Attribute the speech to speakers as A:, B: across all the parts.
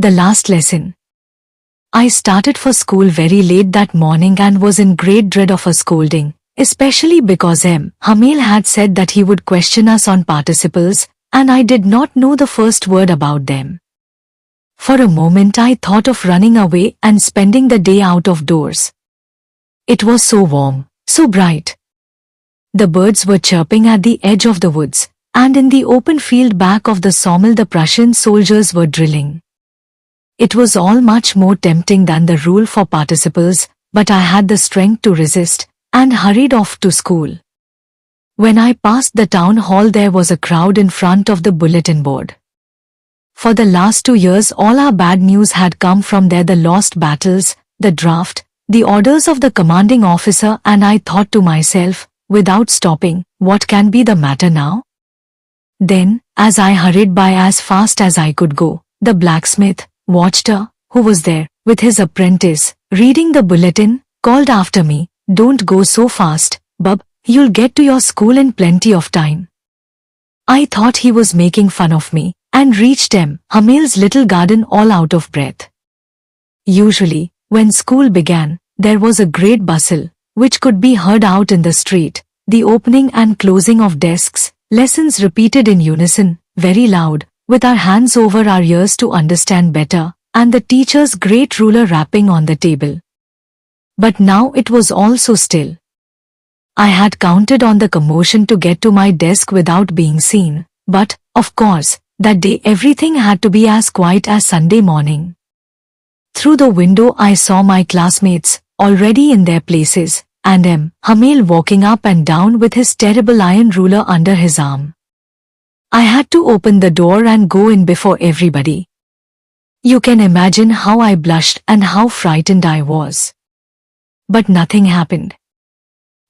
A: The last lesson. I started for school very late that morning and was in great dread of a scolding, especially because Hamil had said that he would question us on participles, and I did not know the first word about them. For a moment I thought of running away and spending the day out of doors. It was so warm, so bright. The birds were chirping at the edge of the woods, and in the open field back of the sawmill the Prussian soldiers were drilling. It was all much more tempting than the rule for participles, but I had the strength to resist, and hurried off to school. When I passed the town hall there was a crowd in front of the bulletin board. For the last 2 years all our bad news had come from there, the lost battles, the draft, the orders of the commanding officer, and I thought to myself, without stopping, what can be the matter now? Then, as I hurried by as fast as I could go, the blacksmith, watcher, who was there, with his apprentice, reading the bulletin, called after me, "Don't go so fast, bub, you'll get to your school in plenty of time." I thought he was making fun of me, and reached Hamil's little garden all out of breath. Usually, when school began, there was a great bustle, which could be heard out in the street, the opening and closing of desks, lessons repeated in unison, very loud, with our hands over our ears to understand better, and the teacher's great ruler rapping on the table. But now it was all so still. I had counted on the commotion to get to my desk without being seen, but, of course, that day everything had to be as quiet as Sunday morning. Through the window I saw my classmates, already in their places, and Hamil walking up and down with his terrible iron ruler under his arm. I had to open the door and go in before everybody. You can imagine how I blushed and how frightened I was. But nothing happened.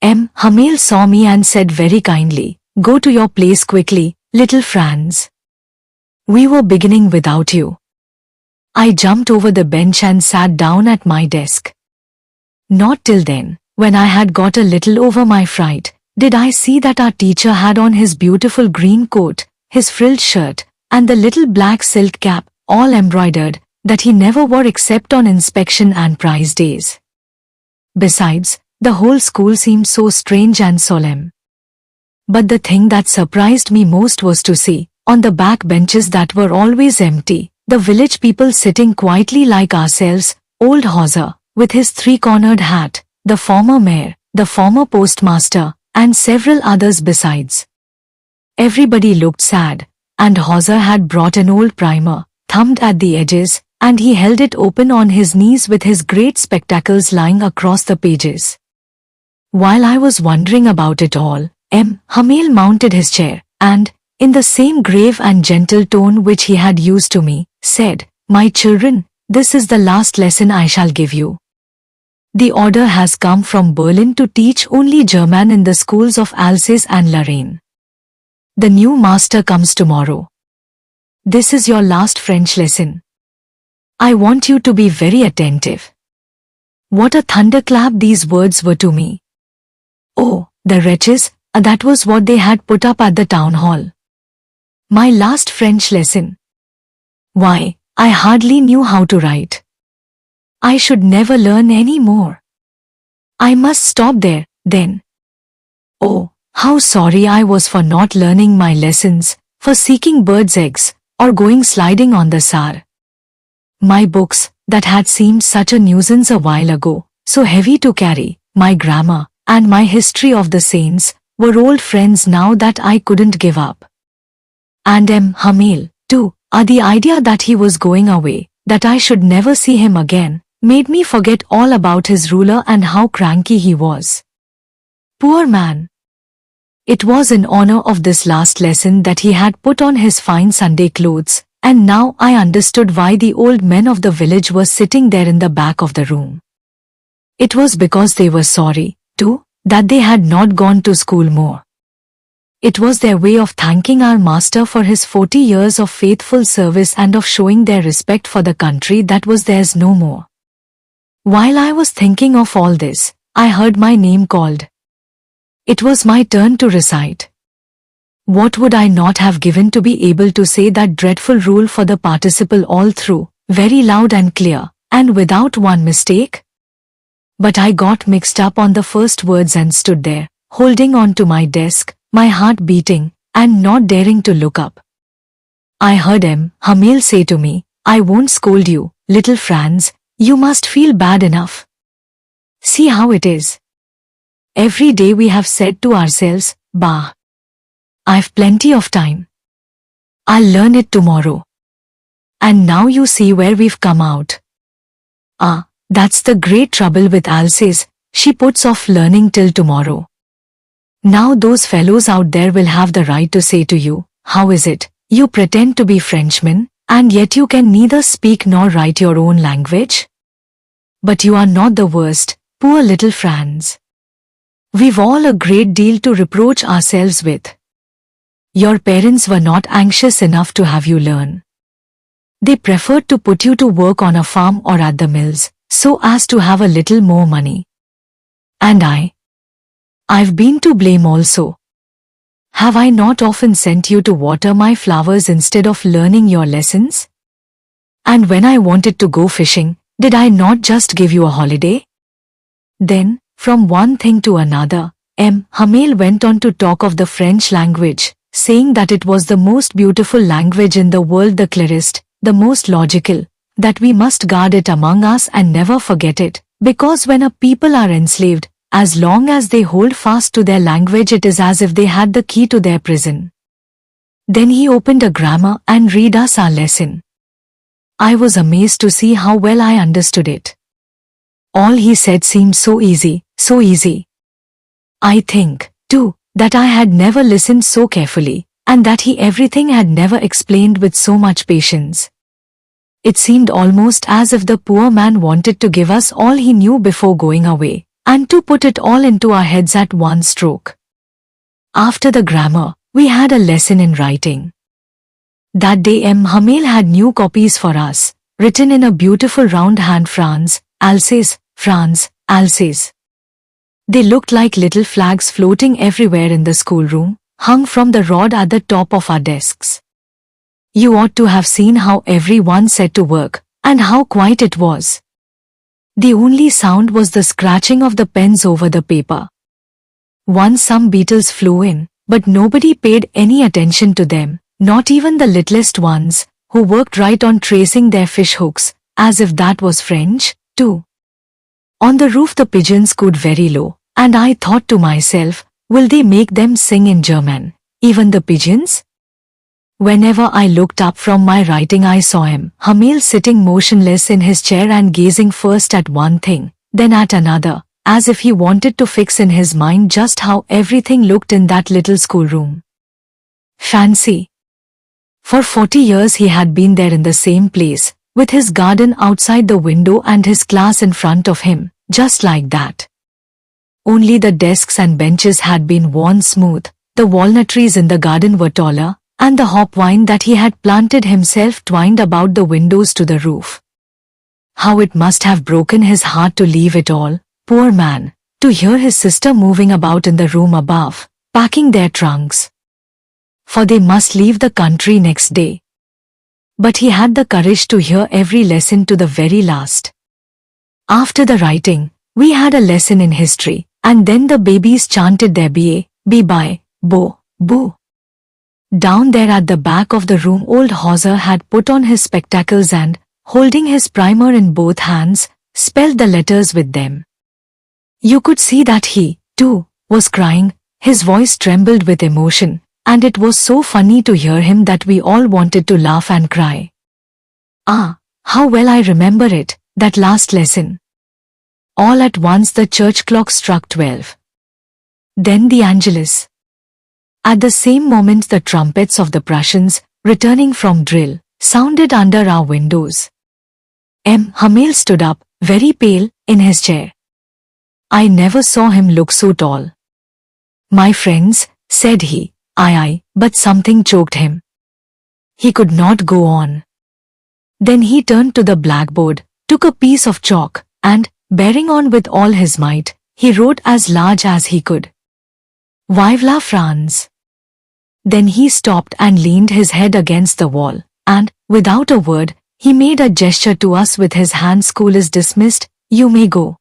A: Hamil saw me and said very kindly, "Go to your place quickly, little Franz. We were beginning without you." I jumped over the bench and sat down at my desk. Not till then, when I had got a little over my fright, did I see that our teacher had on his beautiful green coat, his frilled shirt, and the little black silk cap, all embroidered, that he never wore except on inspection and prize days. Besides, the whole school seemed so strange and solemn. But the thing that surprised me most was to see, on the back benches that were always empty, the village people sitting quietly like ourselves, old Hauser, with his three-cornered hat, the former mayor, the former postmaster, and several others besides. Everybody looked sad, and Hauser had brought an old primer, thumbed at the edges, and he held it open on his knees with his great spectacles lying across the pages. While I was wondering about it all, Hamil mounted his chair, and, in the same grave and gentle tone which he had used to me, said, "My children, this is the last lesson I shall give you. The order has come from Berlin to teach only German in the schools of Alsace and Lorraine. The new master comes tomorrow. This is your last French lesson. I want you to be very attentive." What a thunderclap these words were to me. Oh, the wretches, that was what they had put up at the town hall. My last French lesson. Why, I hardly knew how to write. I should never learn any more. I must stop there, then. Oh, how sorry I was for not learning my lessons, for seeking birds' eggs, or going sliding on the Saar. My books, that had seemed such a nuisance a while ago, so heavy to carry, my grammar, and my history of the saints, were old friends now that I couldn't give up. And Hamil, too, the idea that he was going away, that I should never see him again, made me forget all about his ruler and how cranky he was. Poor man! It was in honor of this last lesson that he had put on his fine Sunday clothes, and now I understood why the old men of the village were sitting there in the back of the room. It was because they were sorry, too, that they had not gone to school more. It was their way of thanking our master for his 40 years of faithful service and of showing their respect for the country that was theirs no more. While I was thinking of all this, I heard my name called. It was my turn to recite. What would I not have given to be able to say that dreadful rule for the participle all through, very loud and clear, and without one mistake. But I got mixed up on the first words and stood there, holding on to my desk, my heart beating, and not daring to look up. I heard Hamil say to me, "I won't scold you, little Franz, you must feel bad enough. See how it is. Every day we have said to ourselves, bah, I've plenty of time. I'll learn it tomorrow. And now you see where we've come out." That's the great trouble with Alsace, she puts off learning till tomorrow. Now those fellows out there will have the right to say to you, "How is it, you pretend to be Frenchmen, and yet you can neither speak nor write your own language?" But you are not the worst, poor little Franz. We've all a great deal to reproach ourselves with. Your parents were not anxious enough to have you learn. They preferred to put you to work on a farm or at the mills, so as to have a little more money. And I've been to blame also. Have I not often sent you to water my flowers instead of learning your lessons? And when I wanted to go fishing, did I not just give you a holiday? Then, from one thing to another, Hamil went on to talk of the French language, saying that it was the most beautiful language in the world, the clearest, the most logical, that we must guard it among us and never forget it, because when a people are enslaved, as long as they hold fast to their language, it is as if they had the key to their prison. Then he opened a grammar and read us our lesson. I was amazed to see how well I understood it. All he said seemed so easy, so easy. I think, too, that I had never listened so carefully, and that he everything had never explained with so much patience. It seemed almost as if the poor man wanted to give us all he knew before going away, and to put it all into our heads at one stroke. After the grammar, we had a lesson in writing. That day Hamil had new copies for us, written in a beautiful round hand, France, Alsace, France, Alsace. They looked like little flags floating everywhere in the schoolroom, hung from the rod at the top of our desks. You ought to have seen how everyone set to work, and how quiet it was. The only sound was the scratching of the pens over the paper. Once some beetles flew in, but nobody paid any attention to them, not even the littlest ones, who worked right on tracing their fish hooks, as if that was French, too. On the roof the pigeons cooed very low, and I thought to myself, will they make them sing in German, even the pigeons? Whenever I looked up from my writing I saw Hamil sitting motionless in his chair and gazing first at one thing, then at another, as if he wanted to fix in his mind just how everything looked in that little schoolroom. Fancy! For 40 years he had been there in the same place, with his garden outside the window and his class in front of him, just like that. Only the desks and benches had been worn smooth, the walnut trees in the garden were taller, and the hopvine that he had planted himself twined about the windows to the roof. How it must have broken his heart to leave it all, poor man, to hear his sister moving about in the room above, packing their trunks. For they must leave the country next day. But he had the courage to hear every lesson to the very last. After the writing, we had a lesson in history, and then the babies chanted their bye, bo, boo. Down there at the back of the room old Hauser had put on his spectacles and, holding his primer in both hands, spelled the letters with them. You could see that he, too, was crying, his voice trembled with emotion, and it was so funny to hear him that we all wanted to laugh and cry. How well I remember it, that last lesson. All at once the church clock struck 12. Then the Angelus. At the same moment the trumpets of the Prussians, returning from drill, sounded under our windows. Hamil stood up, very pale, in his chair. I never saw him look so tall. My friends, said he, but something choked him. He could not go on. Then he turned to the blackboard, took a piece of chalk, and, bearing on with all his might, he wrote as large as he could. Vive la France! Then he stopped and leaned his head against the wall, and, without a word, He made a gesture to us with his hand. School is dismissed, you may go.